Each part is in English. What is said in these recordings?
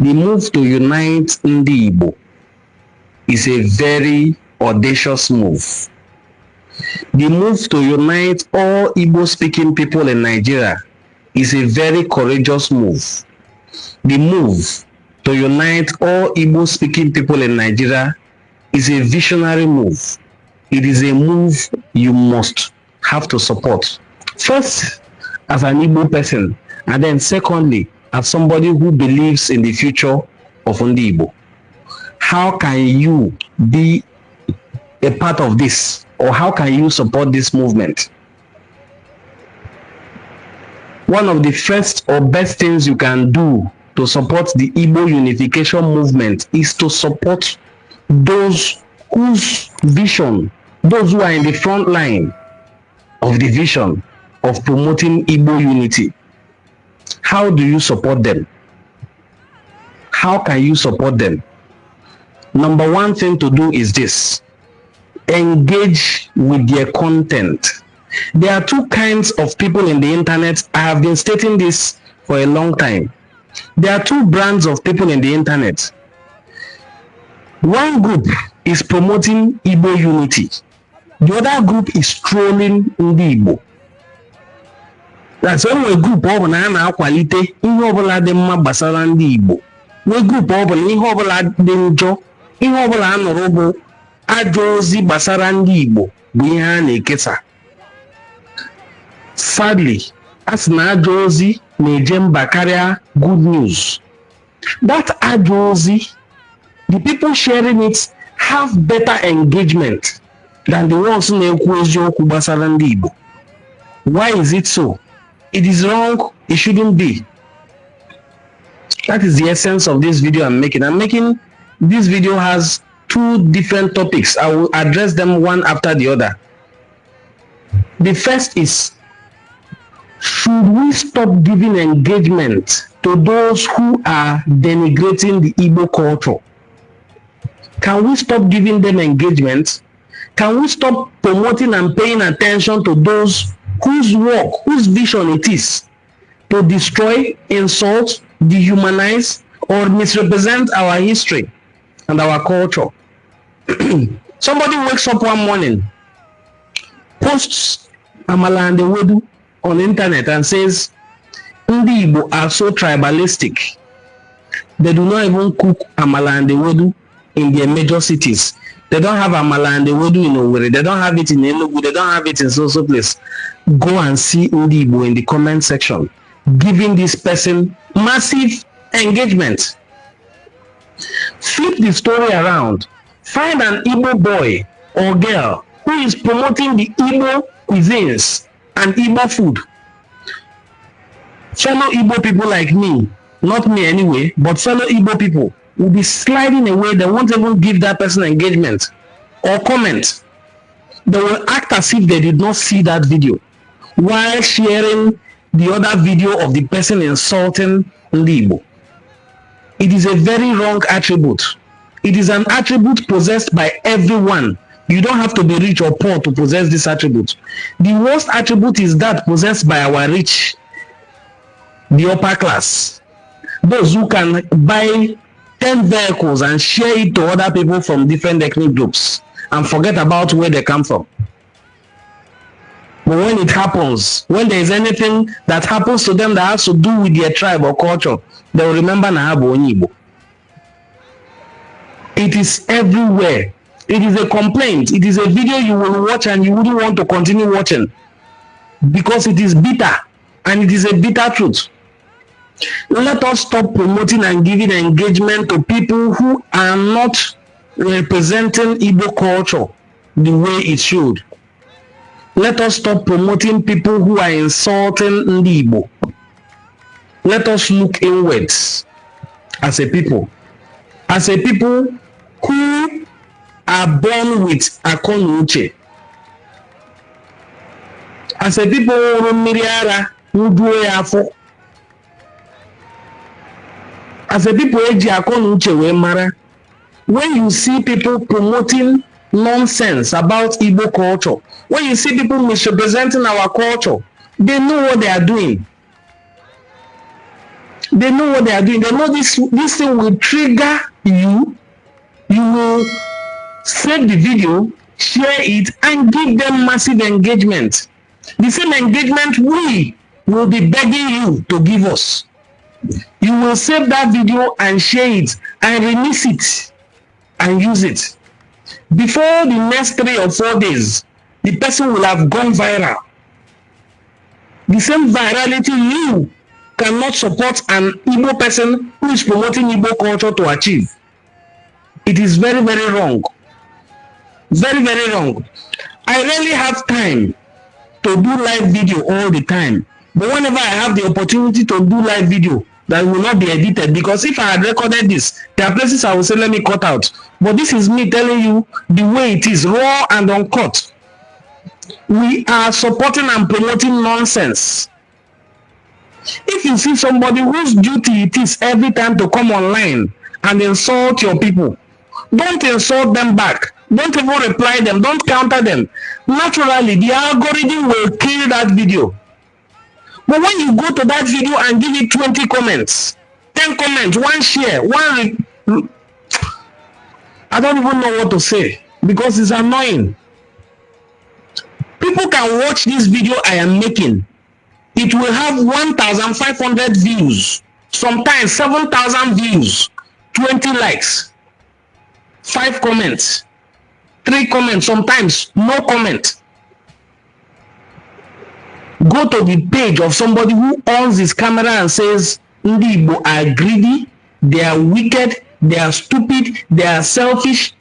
The move to unite Ndi Igbo is a very audacious move. The move to unite all Igbo-speaking people in Nigeria is a very courageous move. The move to unite all Igbo-speaking people in Nigeria is a visionary move. It is a move you must have to support. First, as an Igbo person, and then secondly, as somebody who believes in the future of Ndi Igbo. How can you be a part of this, or how can you support this movement? One of the first or best things you can do to support the Igbo unification movement is to support those whose vision, those who are in the front line of the vision of promoting Igbo unity. How do you support them? How can you support them? Number one thing to do is this: engage with their content. There are two kinds of people in the internet. I have been stating this for a long time. There are two brands of people in the internet. One group is promoting Igbo unity. The other group is trolling Ndi Igbo. That's when we group of na quality ihe obula dị mma gbasara Ndi Igbo. We group of ihe obula dị njọ, ihe obula anụrụ bụ ajọ ozi gbasara Ndi Igbo bụ ihe a na-ekesa. Sadly, as na ajọ ozi na-eje mba karịa good news. That ajọ ozi, the people sharing it have better engagement than the ones na-ekwu eziokwu gbasara Ndi Igbo. Why is it so? It is wrong. It shouldn't be. That is the essence of this video I'm making. This video has two different topics. I will address them one after the other. The first is, should we stop giving engagement to those who are denigrating the Igbo culture? Can we stop giving them engagement? Can we stop promoting and paying attention to those whose work, whose vision it is to destroy, insult, dehumanize, or misrepresent our history and our culture? Somebody wakes up one morning, posts Amala and Ewedu on the internet and says, Ndi Igbo are so tribalistic. They do not even cook Amala and Ewedu in their major cities. They don't have Amala and Ewedu in Owerri. They don't have it in Enugu. They don't have it in so place. Go and see Ndi Igbo in the comment section, giving this person massive engagement. Flip the story around. Find an Igbo boy or girl who is promoting the Igbo cuisines and Igbo food. Fellow Igbo people like me, not me anyway, but fellow Igbo people will be sliding away. They won't even give that person engagement or comment. They will act as if they did not see that video while sharing the other video of the person insulting Ndi Igbo. It is a very wrong attribute. It is an attribute possessed by everyone. You don't have to be rich or poor to possess this attribute. The worst attribute is that possessed by our rich, the upper class. Those who can buy 10 vehicles and share it to other people from different ethnic groups and forget about where they come from. But when it happens, when there is anything that happens to them that has to do with their tribe or culture, they will remember Nahabo Igbo. It is everywhere. It is a complaint. It is a video you will watch and you wouldn't want to continue watching because it is bitter and it is a bitter truth. Let us stop promoting and giving engagement to people who are not representing Igbo culture the way it should. Let us stop promoting people who are insulting Ndi Igbo. Let us look inwards as a people. As a people who are born with Akonuche. As a people who do as a people when you see people promoting nonsense about Igbo culture, when you see people misrepresenting our culture, they know what they are doing. They know what they are doing. They know this thing will trigger you. You will save the video, share it, and give them massive engagement. The same engagement we will be begging you to give us. You will save that video and share it and remix it and use it. Before the next 3 or 4 days, the person will have gone viral. The same virality you cannot support an Igbo person who is promoting Igbo culture to achieve. It is very, very wrong. Very, very wrong. I rarely have time to do live video all the time. But whenever I have the opportunity to do live video that will not be edited, because if I had recorded this, there are places I will say, let me cut out. But this is me telling you the way it is, raw and uncut. We are supporting and promoting nonsense. If you see somebody whose duty it is every time to come online and insult your people, don't insult them back. Don't even reply them. Don't counter them. Naturally, the algorithm will kill that video. But when you go to that video and give it 20 comments, 10 comments, 1 share, I don't even know what to say because it's annoying. People can watch this video I am making. It will have 1,500 views, sometimes 7,000 views, 20 likes, 5 comments, 3 comments, sometimes no comment. Go to the page of somebody who owns his camera and says, Ndi Igbo are greedy, they are wicked, they are stupid, they are selfish.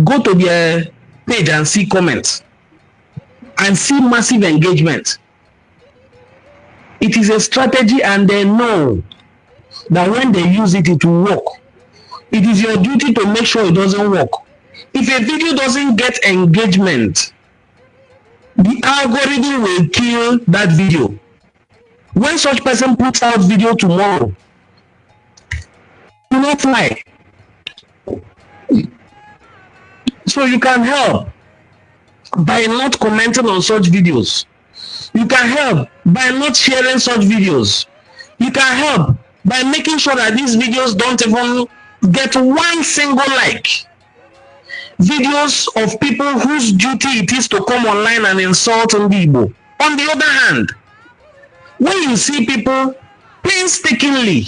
Go to their page and see comments and see massive engagement. It is a strategy and they know that when they use it, it will work. It is your duty to make sure it doesn't work. If a video doesn't get engagement, the algorithm will kill that video. When such person puts out video tomorrow, do not fly. So you can help by not commenting on such videos. You can help by not sharing such videos. You can help by making sure that these videos don't even get 1 single like. Videos of people whose duty it is to come online and insult Igbo. On the other hand, when you see people painstakingly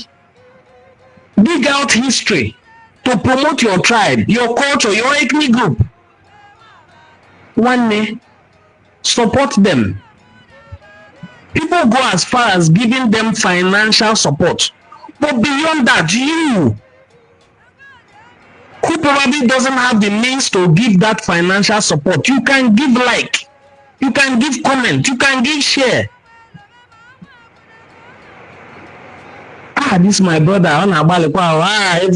dig out history to promote your tribe, your culture, your ethnic group, one day, support them. People go as far as giving them financial support. But beyond that, you, who probably doesn't have the means to give that financial support, you can give like, you can give comment, you can give share. This my brother on every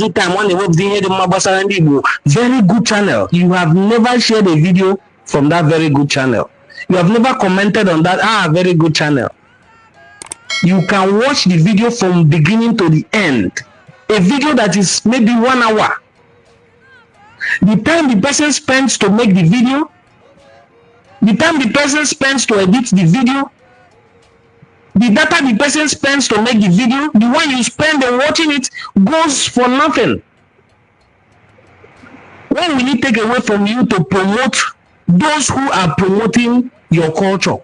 time on the very good channel. You have never shared a video from that very good channel. You have never commented on that very good channel. You can watch the video from beginning to the end. A video that is maybe 1 hour. The time the person spends to make the video, the time the person spends to edit the video, the data the person spends to make the video, the one you spend on watching it goes for nothing. What will it take away from you to promote those who are promoting your culture?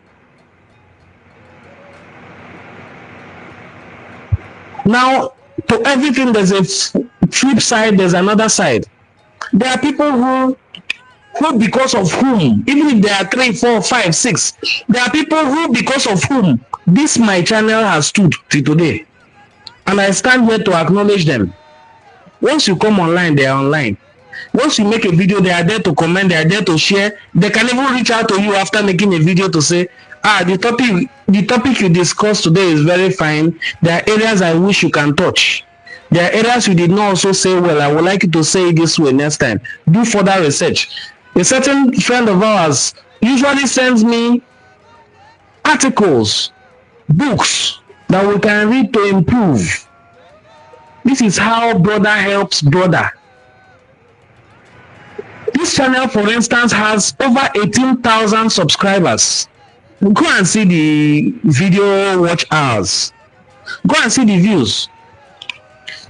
Now, to everything there's a flip side, there's another side. There are people who because of whom, even if there are 3, 4, 5, 6, there are people who because of whom this my channel has stood till today. And I stand here to acknowledge them. Once you come online, they are online. Once you make a video, they are there to comment, they are there to share. They can even reach out to you after making a video to say, the topic you discussed today is very fine. There are areas I wish you can touch. There are areas you did not also say well. I would like you to say it this way next time. Do further research. A certain friend of ours usually sends me articles, books that we can read to improve. This is how brother helps brother. This channel, for instance, has over 18,000 subscribers. Go and see the video watch hours. Go and see the views.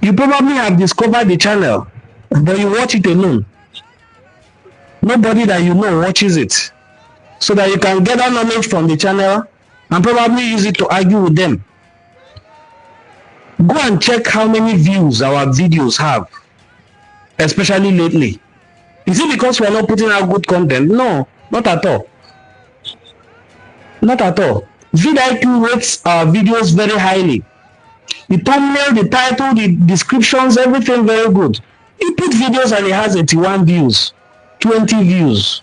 You probably have discovered the channel, but you watch it alone. Nobody that you know watches it. So that you can gather knowledge from the channel and probably use it to argue with them. Go and check how many views our videos have, especially lately. Is it because we're not putting out good content? No, not at all. Not at all. vidIQ rates our videos very highly. The thumbnail, the title, the descriptions, everything very good. You put videos and it has 81 views, 20 views.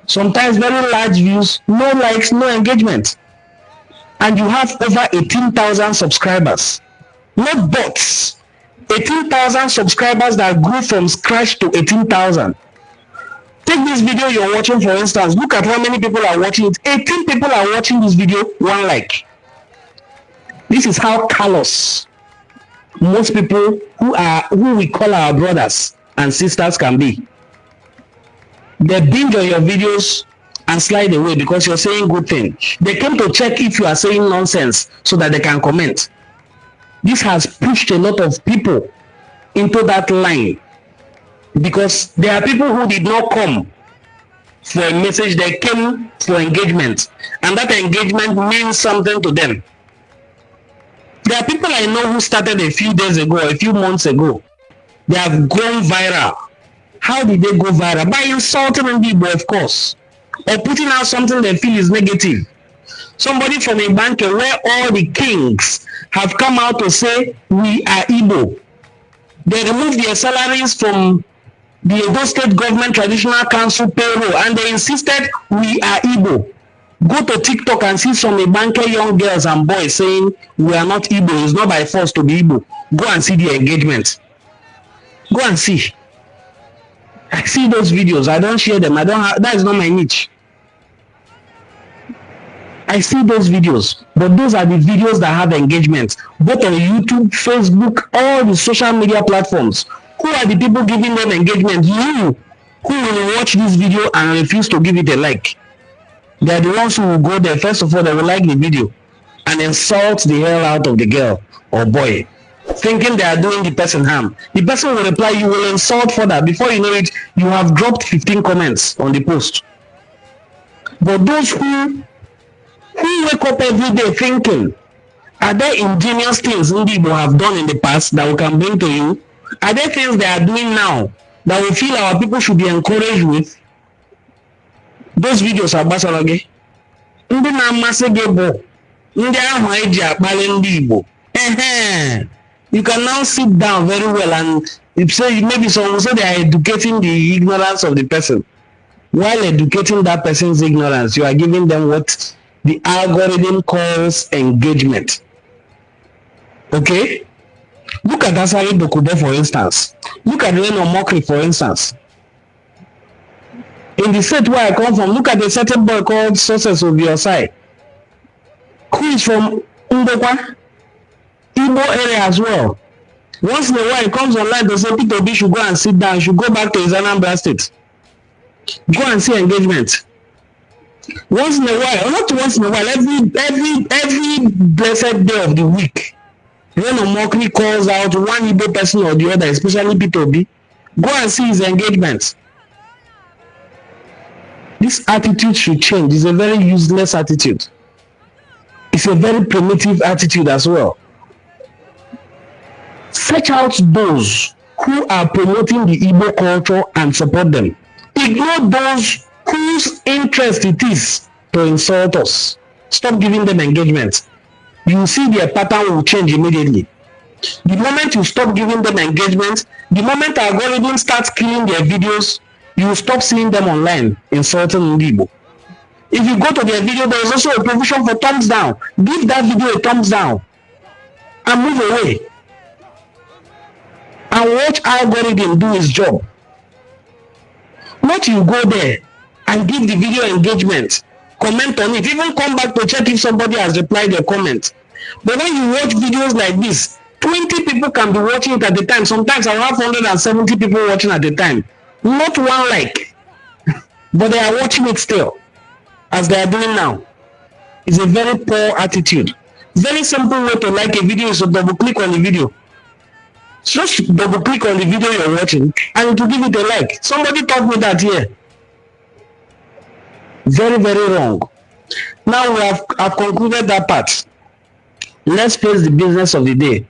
Sometimes very large views, no likes, no engagement. And you have over 18,000 subscribers. Not bots. 18,000 subscribers that grew from scratch to 18,000. Take this video you're watching, for instance. Look at how many people are watching it. 18 people are watching this video, 1 like. This is how callous most people who we call our brothers and sisters can be. They binge on your videos and slide away because you're saying good things. They came to check if you are saying nonsense so that they can comment. This has pushed a lot of people into that line because there are people who did not come for a message, they came for engagement, and that engagement means something to them. There are people I know who started a few days ago, a few months ago. They have gone viral. How did they go viral? By insulting people, of course, or putting out something they feel is negative. Somebody from a bank where all the kings have come out to say, we are Igbo. They removed their salaries from the Edo State Government Traditional Council payroll and they insisted, we are Igbo. Go to TikTok and see some Ibanke young girls and boys saying, we are not Igbo. It's not by force to be Igbo. Go and see the engagement. Go and see. I see those videos. I don't share them. That is not my niche. I see those videos, but those are the videos that have engagement, both on YouTube, Facebook, all the social media platforms. Who are the people giving them engagement? You, who will watch this video and refuse to give it a like. They are the ones who will go there. First of all, they will like the video and insult the hell out of the girl or boy, thinking they are doing the person harm. The person will reply, you will insult further. Before you know it, you have dropped 15 comments on the post. But those who wake up every day thinking, are there ingenious things Igbo have done in the past that we can bring to you? Are there things they are doing now that we feel our people should be encouraged with? Those videos are basarage. Ndị na-amasị gị bụ ndị ahụ eji akpali ndị Igbo. You can now sit down very well and say maybe someone say they are educating the ignorance of the person. While educating that person's ignorance, you are giving them what the algorithm calls engagement. Okay? Look at Asari Dokube, for instance. Look at Reno Mokri, for instance. In the state where I come from, look at a certain boy called Success of your side, who is from Ndokwa, Igbo area as well. Once in a while, he comes online to say Peter B should go and sit down, should go back to his Anambra state. Go and see engagement. Once in a while, not once in a while, every blessed day of the week, when Omokri calls out one Igbo person or the other, especially Peter B, go and see his engagements. This attitude should change. It's a very useless attitude. It's a very primitive attitude as well. Search out those who are promoting the Igbo culture and support them. Ignore those whose interest it is to insult us. Stop giving them engagement. You will see their pattern will change immediately. The moment you stop giving them engagement, the moment algorithm starts killing their videos, you will stop seeing them online insulting Igbo. If you go to their video, there is also a provision for thumbs down. Give that video a thumbs down and move away. And watch algorithm do his job. Not you go there and give the video engagement, comment on it, even come back to check if somebody has replied your comment. But when you watch videos like this, 20 people can be watching it at the time. Sometimes I have 170 people watching at the time. Not one like, but they are watching it still, as they are doing now. It's a very poor attitude. Very simple way to like a video is to double click on the video. Just double click on the video you're watching and to give it a like. Somebody taught me that here. Very, very wrong. Now I've concluded that part. Let's face the business of the day.